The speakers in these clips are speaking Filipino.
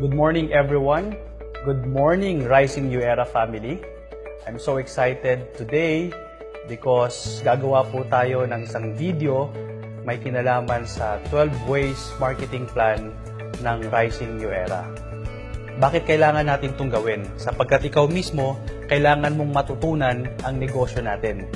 Good morning, everyone. Good morning, Rising New Era family. I'm so excited today because gagawa po tayo ng isang video may kinalaman sa 12 ways marketing plan ng Rising New Era. Bakit kailangan natin itong gawin? Sapagkat ikaw mismo, kailangan mong matutunan ang negosyo natin.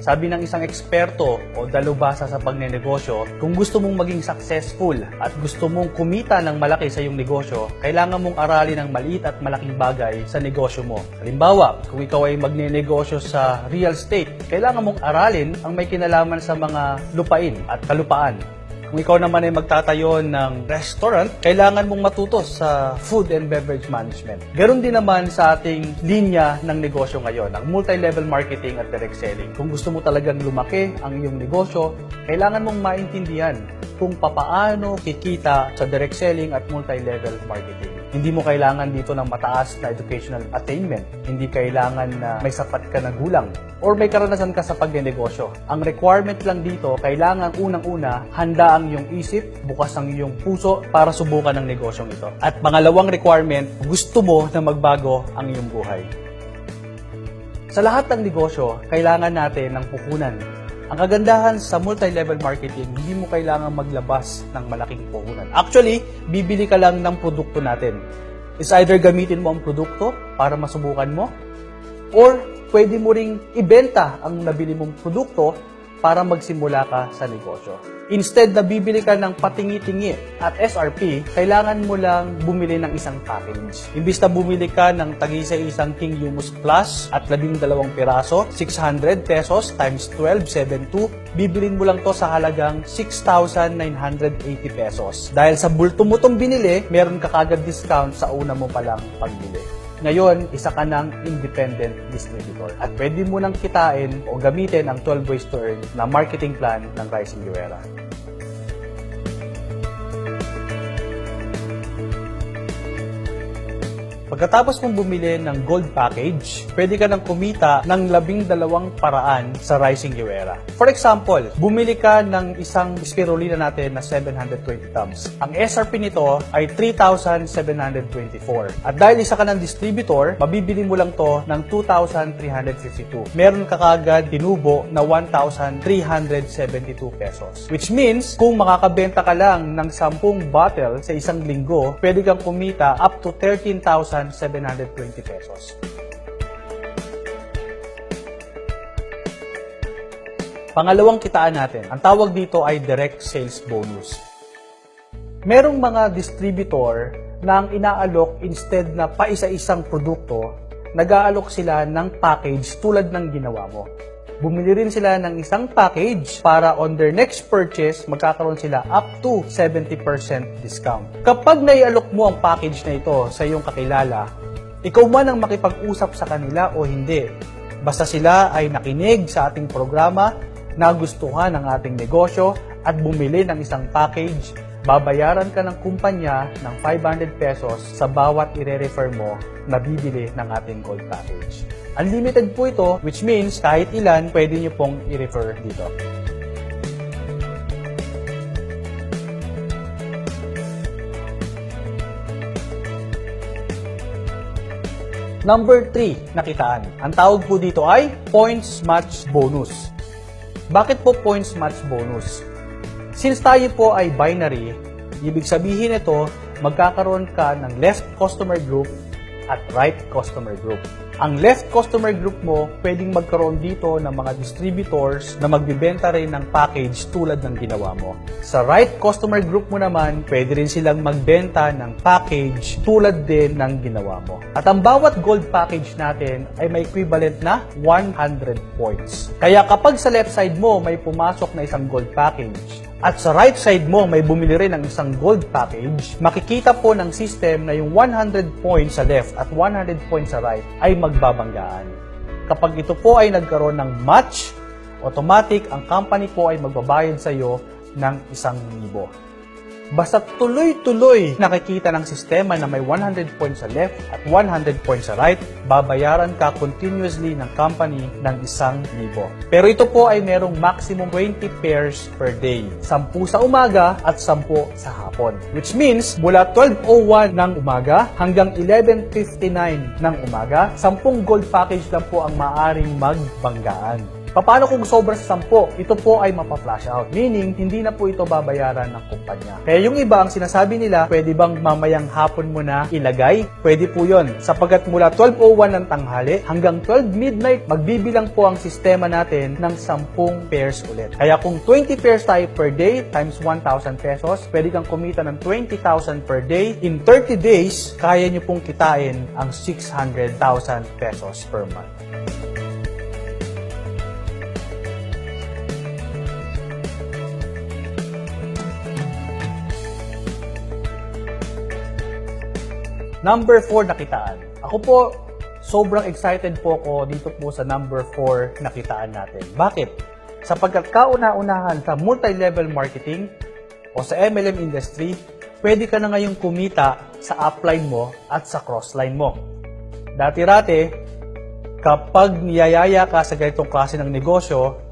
Sabi ng isang eksperto o dalubhasa sa pagnenegosyo, kung gusto mong maging successful at gusto mong kumita ng malaki sa iyong negosyo, kailangan mong aralin ang maliit at malaking bagay sa negosyo mo. Halimbawa, kung ikaw ay magnenegosyo sa real estate, kailangan mong aralin ang may kinalaman sa mga lupain at kalupaan. Kung ikaw naman ay magtatayo ng restaurant, kailangan mong matuto sa food and beverage management. Ganon din naman sa ating linya ng negosyo ngayon, ang multi-level marketing at direct selling. Kung gusto mo talagang lumaki ang iyong negosyo, kailangan mong maintindihan kung papaano kikita sa direct selling at multi-level marketing. Hindi mo kailangan dito ng mataas na educational attainment. Hindi kailangan na may sapat ka na gulang or may karanasan ka sa pagnenegosyo. Ang requirement lang dito, kailangan unang-una, handa ang iyong isip, bukas ang iyong puso para subukan ang negosyong ito. At pangalawang requirement, gusto mo na magbago ang iyong buhay. Sa lahat ng negosyo, kailangan natin ng puhunan. Ang kagandahan sa multi-level marketing, hindi mo kailangan maglabas ng malaking puhunan. Actually, bibili ka lang ng produkto natin. It's either gamitin mo ang produkto para masubukan mo, or pwede mo ring ibenta ang nabili mong produkto para magsimula ka sa negosyo. Instead na bibili ka ng patingi-tingi at SRP, kailangan mo lang bumili ng isang package. Imbis na bumili ka ng tag-isa-isang King Humus Plus at 12 piraso, 600 pesos times 12, 72, bibilin mo lang to sa halagang 6,980 pesos. Dahil sa bulto mo tong binili, meron ka kagad discount sa una mo palang pagbili. Ngayon, isa ka ng independent distributor at pwede mo nang kitain o gamitin ang 12 ways to earn na marketing plan ng Rising New Era. Pagkatapos mong bumili ng gold package, pwede ka nang kumita ng 12 paraan sa Rising New Era. For example, bumili ka ng isang spirulina natin na 720 tubs. Ang SRP nito ay 3,724. At dahil isa ka ng distributor, mabibili mo lang to ng 2,352. Meron ka kagad tinubo na 1,372 pesos. Which means, kung makakabenta ka lang ng 10 bottle sa isang linggo, pwede kang kumita up to 13,720 pesos. Pangalawang kitaan natin, ang tawag dito ay direct sales bonus. Merong mga distributor na ang inaalok instead na paisa-isang produkto, nag-aalok sila ng package tulad ng ginawa mo. Bumili rin sila ng isang package para on their next purchase, magkakaroon sila up to 70% discount. Kapag naialok mo ang package na ito sa iyong kakilala, ikaw man ang makipag-usap sa kanila o hindi, basta sila ay nakinig sa ating programa, nagustuhan ang ating negosyo at bumili ng isang package, babayaran ka ng kumpanya ng 500 pesos sa bawat ire-refer mo na bibili ng ating gold package. Unlimited po ito, which means kahit ilan pwede nyo pong i-refer dito. Number 3 na kitaan. Ang tawag po dito ay points match bonus. Bakit po points match bonus? Since tayo po ay binary, ibig sabihin ito, magkakaroon ka ng left customer group at right customer group. Ang left customer group mo, pwedeng magkaroon dito ng mga distributors na magbibenta rin ng package tulad ng ginawa mo. Sa right customer group mo naman, pwede rin silang magbenta ng package tulad din ng ginawa mo. At ang bawat gold package natin ay may equivalent na 100 points. Kaya kapag sa left side mo may pumasok na isang gold package, at sa right side mo may bumili rin ng isang gold package, makikita po ng system na yung 100 points sa left at 100 points sa right ay magbabanggaan. Kapag ito po ay nagkaroon ng match, automatic ang company po ay magbabayad sa iyo ng 1,000. Basta tuloy-tuloy nakikita ng sistema na may 100 points sa left at 100 points sa right, babayaran ka continuously ng company ng 1,000. Pero ito po ay merong maximum 20 pairs per day. 10 sa umaga at 10 sa hapon. Which means, mula 12:01 ng umaga hanggang 11:59 ng umaga, 10 gold package lang po ang maaring magbanggaan. Paano kung sobra sa 10? Ito po ay mapa-flash out. Meaning, hindi na po ito babayaran ng kumpanya. Kaya yung iba, ang sinasabi nila, pwede bang mamayang hapon mo na ilagay? Pwede po yun. Sapagkat mula 12:01 ng tanghali hanggang 12 midnight, magbibilang po ang sistema natin ng 10 pairs ulit. Kaya kung 20 pairs tayo per day times 1,000 pesos, pwede kang kumita ng 20,000 per day. In 30 days, kaya nyo pong kitain ang 600,000 pesos per month. Number 4 na kitaan. Ako po, sobrang excited po ako dito po sa number 4 na kitaan natin. Bakit? Sapagkat kauna-unahan sa multi-level marketing o sa MLM industry, pwede ka na ngayong kumita sa upline mo at sa crossline mo. Dati-rati, kapag niyayaya ka sa ganitong klase ng negosyo,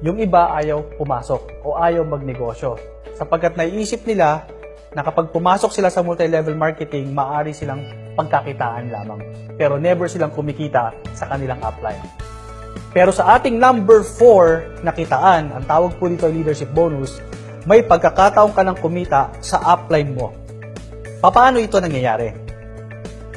yung iba ayaw pumasok o ayaw magnegosyo. Sapagkat naiisip nila na kapag pumasok sila sa multi-level marketing, maaari silang pagkakitaan lamang. Pero never silang kumikita sa kanilang upline. Pero sa ating number 4 na kitaan, ang tawag po dito ay leadership bonus, may pagkakataon ka ng kumita sa upline mo. Paano ito nangyayari?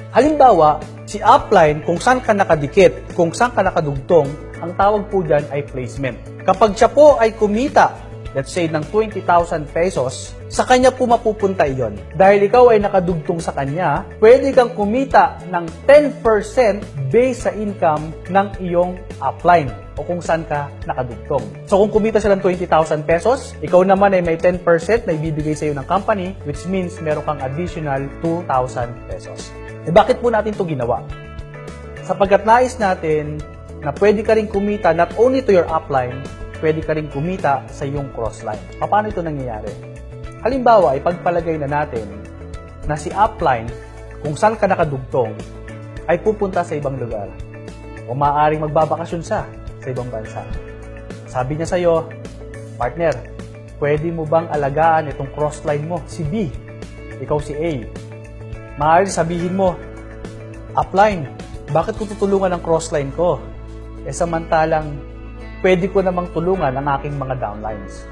Halimbawa, si upline, kung saan ka nakadikit, kung saan ka nakadugtong, ang tawag po dyan ay placement. Kapag siya po ay kumita, let's say ng 20,000 pesos, sa kanya po mapupunta iyon. Dahil ikaw ay nakadugtong sa kanya, pwede kang kumita ng 10% based sa income ng iyong upline o kung saan ka nakadugtong. So kung kumita sila ng 20,000 pesos, ikaw naman ay may 10% na ibibigay sa iyo ng company, which means meron kang additional 2,000 pesos. Bakit po natin ito ginawa? Sapagkat nais natin na pwede ka rin kumita not only to your upline, pwede ka rin kumita sa iyong crossline. Paano ito nangyayari? Halimbawa, ipagpalagay na natin na si upline, kung saan ka nakadugtong, ay pupunta sa ibang lugar. O maaaring magbabakasyon siya sa ibang bansa. Sabi niya sa iyo, partner, pwede mo bang alagaan itong crossline mo? Si B, ikaw si A. Maaaring sabihin mo, upline, bakit ko tutulungan ang crossline ko? Samantalang, pwede ko namang tulungan ang aking mga downlines.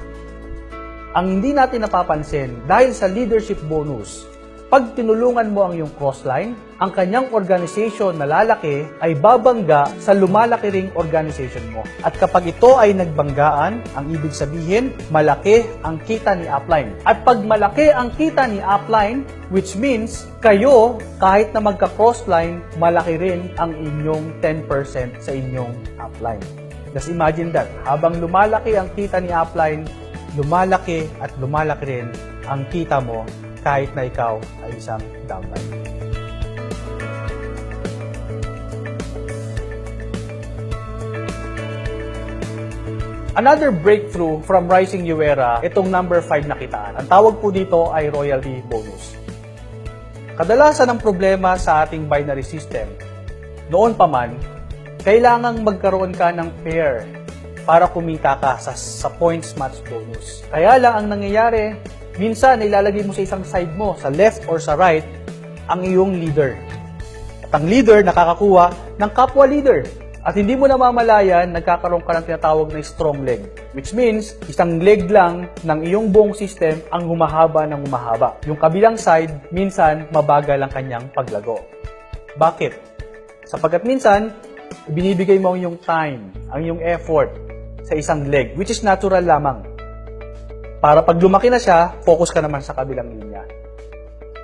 Ang hindi natin napapansin, dahil sa leadership bonus, pag tinulungan mo ang iyong crossline, ang kanyang organization na lalaki ay babangga sa lumalaki ring organization mo. At kapag ito ay nagbanggaan, ang ibig sabihin, malaki ang kita ni upline. At pag malaki ang kita ni upline, which means kayo, kahit na magka-crossline, malaki rin ang inyong 10% sa inyong upline. Just imagine that, habang lumalaki ang kita ni upline, lumalaki at lumalaki rin ang kita mo kahit na ikaw ay isang downline. Another breakthrough from Rising New Era, itong number 5 na kitaan. Ang tawag po dito ay royalty bonus. Kadalasan ang problema sa ating binary system, noon pa man, kailangang magkaroon ka ng pair para kumita ka sa points match bonus. Kaya lang ang nangyayari, minsan ilalagay mo sa isang side mo, sa left or sa right, ang iyong leader. At ang leader nakakakuha ng kapwa leader. At hindi mo namamalayan, nagkakaroon ka ng tinatawag na strong leg. Which means, isang leg lang ng iyong buong system ang humahaba ng humahaba. Yung kabilang side, minsan mabagal ang kanyang paglago. Bakit? Sapagkat minsan, binibigay mo ang iyong time, ang iyong effort sa isang leg, which is natural lamang. Para pag lumaki na siya, focus ka naman sa kabilang linya.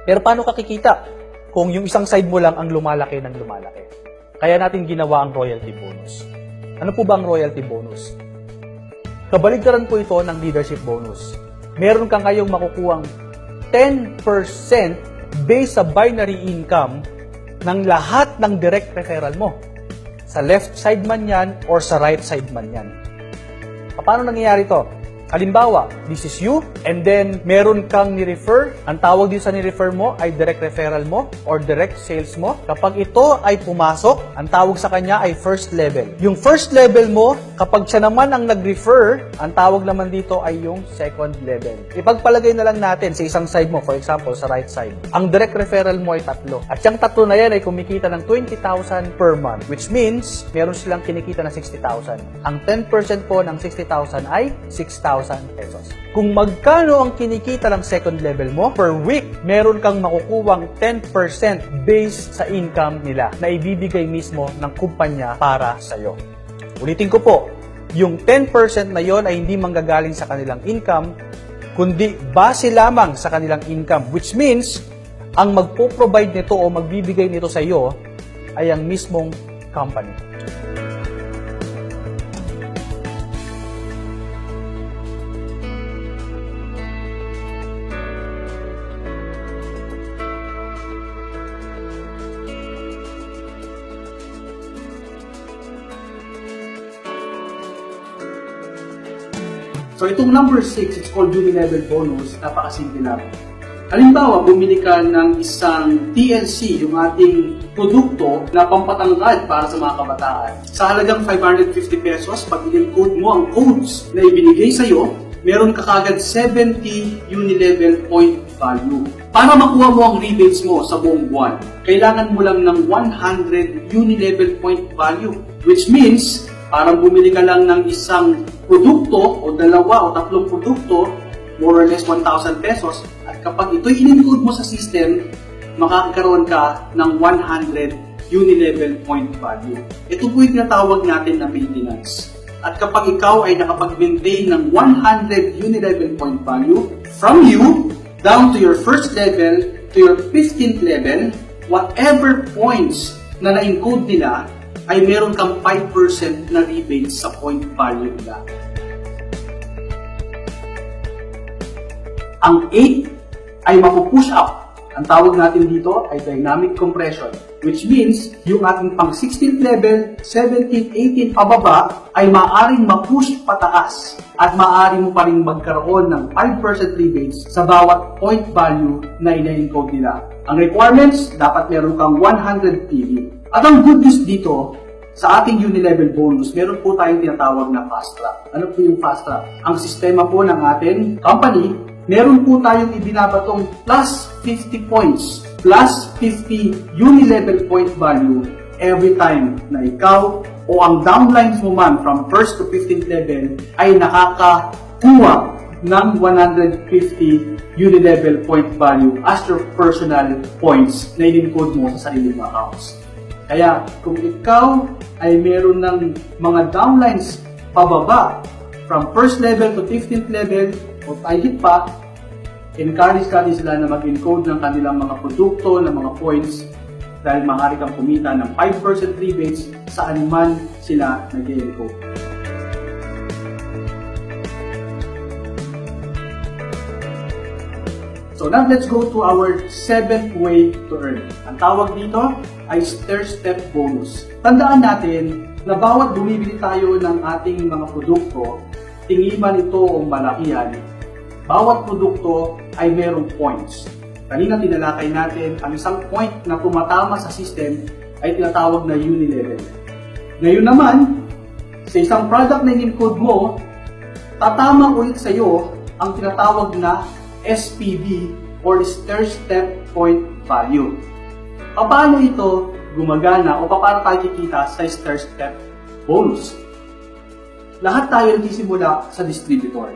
Pero paano ka kikita kung yung isang side mo lang ang lumalaki ng lumalaki? Kaya natin ginawa ang royalty bonus. Ano po ba ang royalty bonus? Kabaligtaran po ito ng leadership bonus. Meron ka ngayong makukuhang 10% based sa binary income ng lahat ng direct referral mo. Sa left side man yan or sa right side man yan. Paano nangyayari ito? Halimbawa, this is you, and then meron kang ni-refer. Ang tawag din sa ni-refer mo ay direct referral mo or direct sales mo. Kapag ito ay pumasok, ang tawag sa kanya ay first level. Yung first level mo, kapag siya naman ang nag-refer, ang tawag naman dito ay yung second level. Ipagpalagay na lang natin sa isang side mo, for example, sa right side. Ang direct referral mo ay 3. At yung 3 na yan ay kumikita ng 20,000 per month, which means meron silang kinikita ng 60,000. Ang 10% po ng 60,000 ay 6,000 pesos. Kung magkano ang kinikita ng second level mo, per week, meron kang makukuwang 10% based sa income nila na ibibigay mismo ng kumpanya para sa'yo. Ulitin ko po, yung 10% na yon ay hindi manggagaling sa kanilang income, kundi base lamang sa kanilang income, which means ang magpo-provide nito o magbibigay nito sa iyo ay ang mismong company. So itong number 6, it's called uni-level bonus, napakasimple lang. Halimbawa, bumili ka ng isang TLC, yung ating produkto na pampatangkad para sa mga kabataan. Sa halagang 550 pesos, pag in-encode mo ang codes na ibinigay sa'yo, meron ka kagad 70 uni-level point value. Para makuha mo ang rebates mo sa buong buwan, kailangan mo lang ng 100 uni-level point value, which means parang bumili ka lang ng isang produkto o 2 o 3 produkto, more or less 1,000 pesos, at kapag ito'y in-encode mo sa system, makakaroon ka ng 100 uni-level point value. Ito po yung tinatawag natin na maintenance. At kapag ikaw ay nakapag-maintain ng 100 uni-level point value, from you, down to your first level, to your 15th level, whatever points na na-encode nila, ay meron kang 5% na rebate sa point value nila. Ang 8 ay mapupush up. Ang tawag natin dito ay dynamic compression, which means yung ating pang 16th level, 17th, 18th pababa ay maaaring mapush pataas at maaari mo pa rin magkaroon ng 5% rebates sa bawat point value na ina-encode nila. Ang requirements, dapat meron kang 100 PV. At ang good news dito, sa ating uni-level bonus, meron po tayong tinatawag na fast track. Ano po yung fast track? Ang sistema po ng ating company, meron po tayong ibinabatong plus 50 points, plus 50 uni-level point value every time na ikaw o ang downlines mo man from 1st to 15th level ay nakakakuha ng 150 uni-level point value as your personal points na in-encode mo sa sarili mong accounts. Kaya kung ikaw ay meron ng mga downlines pababa from 1st level to 15th level o higit pa, encourage sila na mag-encode ng kanilang mga produkto, ng mga points dahil maaari kang kumita ng 5% rebates saan man sila nag-encode. So now let's go to our 7th way to earn. Ang tawag dito ay stair-step bonus. Tandaan natin na bawat bumibili tayo ng ating mga produkto, tingin man ito o malakihan, bawat produkto ay merong points. Kanina tinalakay natin ang isang point na tumatama sa system ay tinatawag na uni-level. Ngayon naman, sa isang product na in-encode mo, tatama ulit sa iyo ang tinatawag na SPV or stair-step point value. Paano ito gumagana o paano tayo kikita sa stair-step bonus? Lahat tayo nagsisimula sa distributor.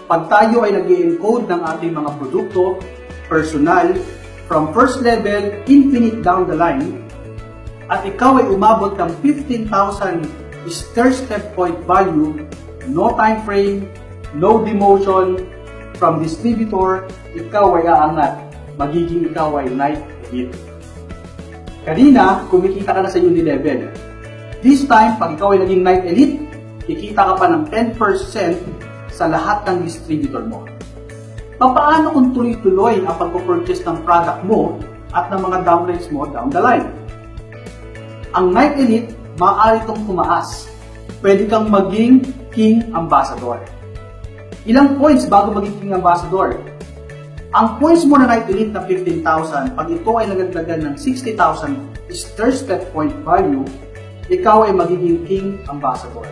Pag tayo ay nag-encode ng ating mga produkto, personal, from first level, infinite down the line, at ikaw ay umabot ng 15,000 stair-step point value, no time frame, no demotion, from distributor, ikaw ay aangat. Magiging ikaw ay night elite. Kanina, kumikita ka na sa uni-level. This time, pag ikaw ay naging night elite, kikita ka pa ng 10% sa lahat ng distributor mo. Paano kung tuloy-tuloy ang pag-purchase ng product mo at ng mga downlines mo down the line? Ang night elite, maaari itong tumaas. Pwede kang maging king ambassador. Ilang points bago maging King Ambassador? Ang points mo na Night Elite na 15,000, pag ito ay nagdagdagan ng 60,000 third step point value, ikaw ay magiging King Ambassador.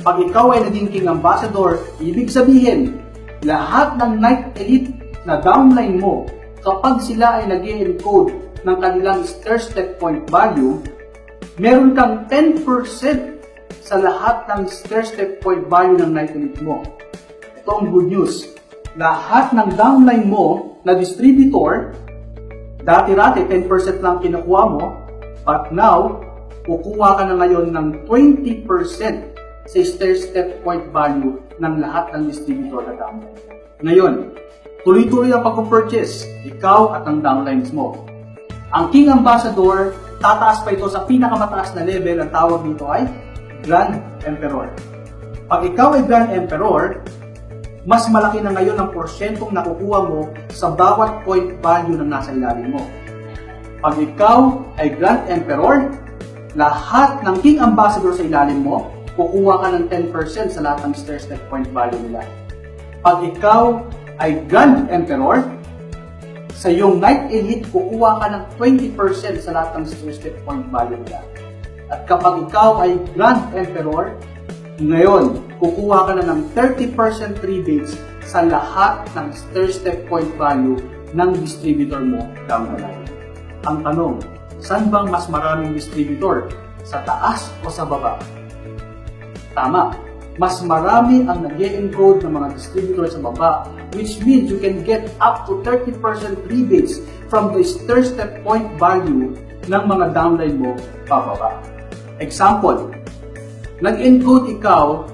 Pag ikaw ay naging King Ambassador, ibig sabihin, lahat ng Night Elite na downline mo, kapag sila ay nag-encode ng kanilang third step point value, meron kang 10% sa lahat ng third step point value ng Night Elite mo. Ito ang good news. Lahat ng downline mo na distributor, dati-rati 10% lang kinukuha mo, but now, kukuha ka na ngayon ng 20% sa third step point value ng lahat ng distributor na downline. Ngayon, tuloy-tuloy ang pag-purchase, ikaw at ang downlines mo. Ang King Ambassador, tataas pa ito sa pinakamataas na level, ang tawag dito ay Grand Emperor. Pag ikaw ay Grand Emperor, mas malaki na ngayon ang porsyentong nakukuha mo sa bawat point value na nasa ilalim mo. Pag ikaw ay Grand Emperor, lahat ng King Ambassador sa ilalim mo, kukuha ka ng 10% sa lahat ng third step point value nila. Pag ikaw ay Grand Emperor, sa iyong Night Elite, kukuha ka ng 20% sa lahat ng third step point value nila. At kapag ikaw ay Grand Emperor, ngayon, kukuha ka na ng 30% rebates sa lahat ng third step point value ng distributor mo down the line. Ang tanong, saan bang mas maraming distributor? Sa taas o sa baba? Tama, mas marami ang nag-e-encode ng mga distributor sa baba, which means you can get up to 30% rebates from the third step point value ng mga downline mo pababa. Example, nag-encode ikaw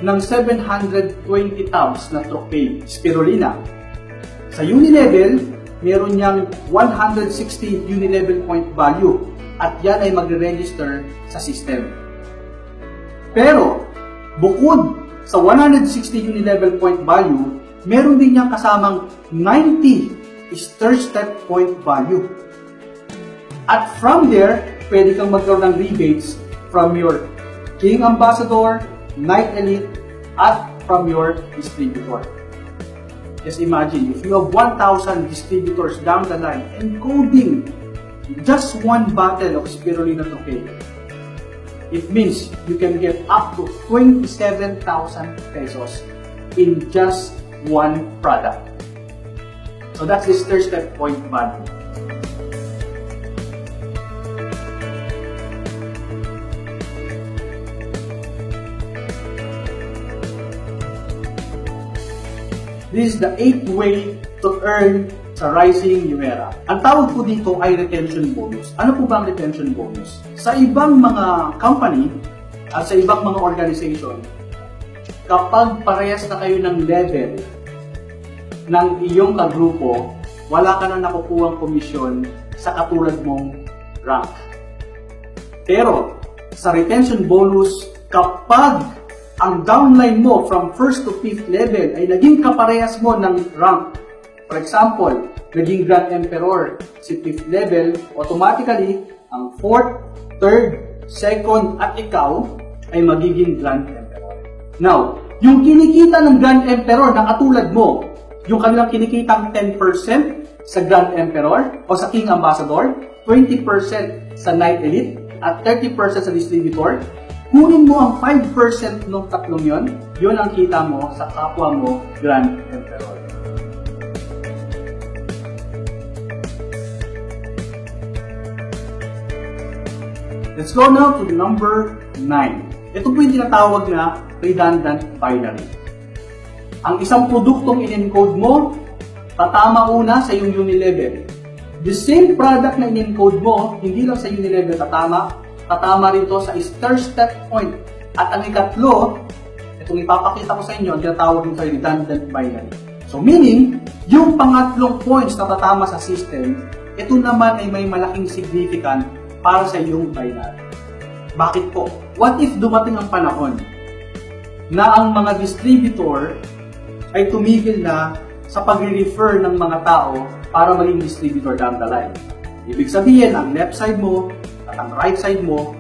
ng 720 tabs na Tropay Spirulina. Sa Unilevel, meron niyang 160 Unilevel point value at yan ay magre-register sa system. Pero, bukod sa 160 Unilevel point value, meron din niyang kasamang 90 third step point value. At from there, pwede kang magkaroon ng rebates from your King Ambassador, Night Elite, at from your distributor. Just imagine, if you have 1,000 distributors down the line encoding just one bottle of Spirulina Tokay, it means you can get up to 27,000 pesos in just one product. So that's the third step point value. This is the 8th way to earn sa Rising New Era. Ang tawag po dito ay retention bonus. Ano po ba ang retention bonus? Sa ibang mga company at sa ibang mga organization, kapag parehas na kayo ng level ng iyong kagrupo, wala ka na nakukuhang komisyon sa katulad mong rank. Pero sa retention bonus, kapag ang downline mo from 1st to 5th level ay naging kaparehas mo ng rank. For example, naging Grand Emperor si 5th level, automatically, ang 4th, 3rd, 2nd, at ikaw ay magiging Grand Emperor. Now, yung kinikita ng Grand Emperor na katulad mo, yung kanilang kinikitang 10% sa Grand Emperor o sa King Ambassador, 20% sa Night Elite, at 30% sa distributor, kunin mo ang 5% ng tatlong yun ang kita mo sa kapwa mo Grand Emperor. Let's go now to number 9. Ito po yung tinatawag na redundant binary. Ang isang produktong in-encode mo, tatama una sa iyong Unilevel. The same product na in-encode mo, hindi lang sa Unilevel tatama rin ito sa third step point. At ang ikatlo, itong ipapakita ko sa inyo, tinatawag nito ay redundant binary. So meaning, yung pangatlong points na tatama sa system, ito naman ay may malaking significant para sa iyong binary. Bakit po? What if dumating ang panahon na ang mga distributor ay tumigil na sa pag-refer ng mga tao para maging distributor down the line? Ibig sabihin, ang left side mo at ang right side mo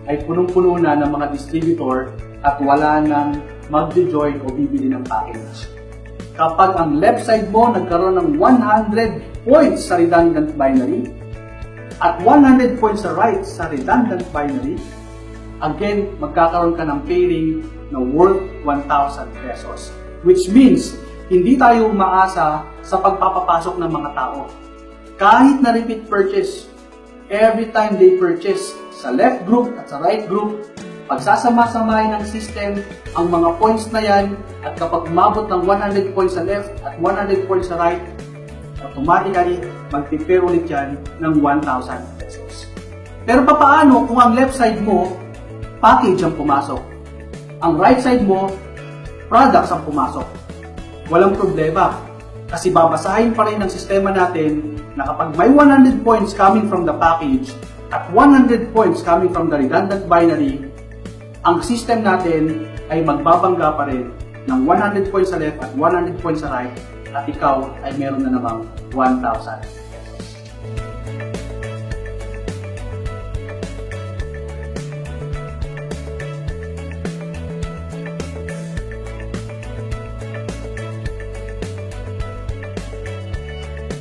ay punong-puno na ng mga distributor at wala nang mag-join o bibili ng package. Kapag ang left side mo nagkaroon ng 100 points sa redundant binary at 100 points sa right sa redundant binary, again, magkakaroon ka ng pairing na worth 1,000 pesos. Which means, hindi tayo umaasa sa pagpapapasok ng mga tao. Kahit na repeat purchase, every time they purchase sa left group at sa right group, pagsasama-samahin ng system ang mga points na yan at kapag umabot ng 100 points sa left at 100 points sa right, automatically mag-prepare ulit yan ng 1,000 pesos. Pero papaano kung ang left side mo, package ang pumasok? Ang right side mo, products ang pumasok. Walang problema. Kasi babasahin pa rin ng sistema natin na kapag may 100 points coming from the package at 100 points coming from the redundant binary, ang system natin ay magbabangga pa rin ng 100 points sa left at 100 points sa right at ikaw ay meron na namang 1,000 pesos.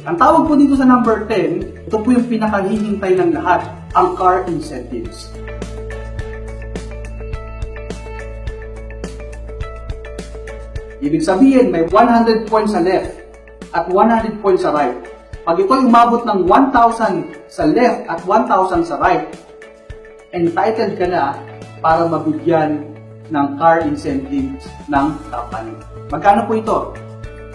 Ang tawag po dito sa number 10, ito po yung pinakahihintay ng lahat, ang car incentives. Ibig sabihin, may 100 points sa left at 100 points sa right. Pag ito ay umabot ng 1,000 sa left at 1,000 sa right, entitled ka na para mabigyan ng car incentives ng company. Magkano po ito?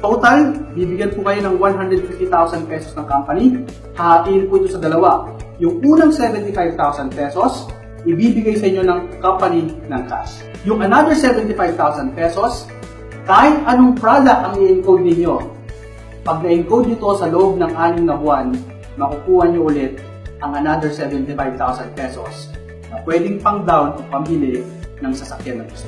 Total, bibigyan po kayo ng 150,000 pesos ng company. Hahatiin po ito sa dalawa. Yung unang 75,000 pesos, ibibigay sa inyo ng company ng cash. Yung another 75,000 pesos, kahit anong product ang i-encode ninyo, pag na-encode nyo ito sa loob ng 6 na buwan, makukuha nyo ulit ang another 75,000 pesos na pwedeng pang down o pambili ng sasakyan na gusto.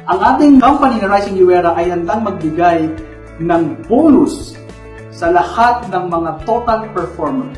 Ang ating company na Rising New Era ay handang magbigay ng bonus sa lahat ng mga total performer.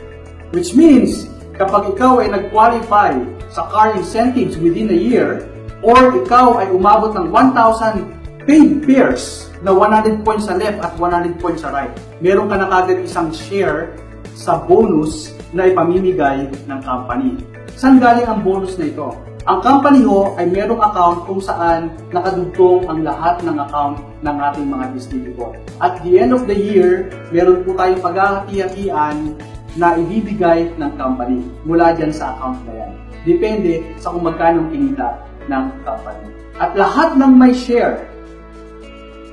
Which means, kapag ikaw ay nag-qualify sa car incentives within a year, or ikaw ay umabot ng 1,000 paid pairs na 100 points sa left at 100 points sa right, meron ka na kagad isang share sa bonus na ipamimigay ng company. Saan galing ang bonus na ito? Ang company ho ay merong account kung saan nakadugtong ang lahat ng account ng ating mga distributor. At the end of the year, meron po tayong paghahati-hatian na ibibigay ng company mula dyan sa account na yan. Depende sa kung magkano kinita ng company. At lahat ng may share,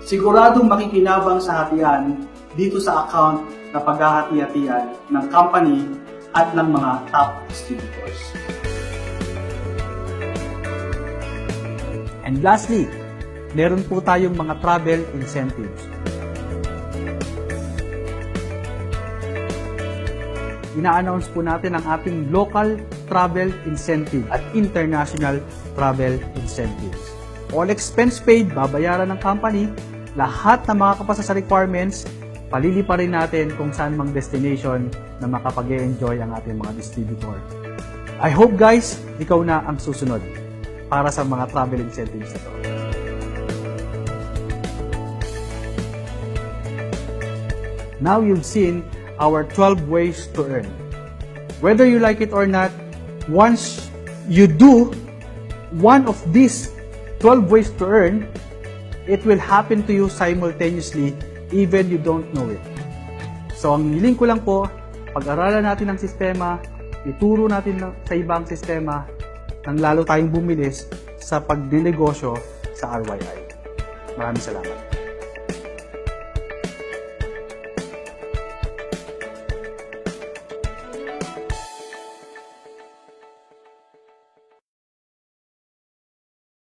siguradong makikinabang sa hatian dito sa account na paghahati-hatian ng company at ng mga top distributors. And lastly, meron po tayong mga travel incentives. Ina-announce po natin ang ating local travel incentive at international travel incentives. All expense paid, babayaran ng company. Lahat na makakapasa sa requirements, palilipa rin natin kung saan mang destination na makapag-enjoy ang ating mga distributor. I hope guys, ikaw na ang susunod para sa mga travel incentives na to. Now you've seen our 12 ways to earn. Whether you like it or not, once you do one of these 12 ways to earn, it will happen to you simultaneously even you don't know it. So ang hiling ko lang po, pag-aralan natin ang sistema, ituro natin sa ibang sistema, nang lalo tayong bumilis sa pagdinegosyo sa RYI. Maraming salamat.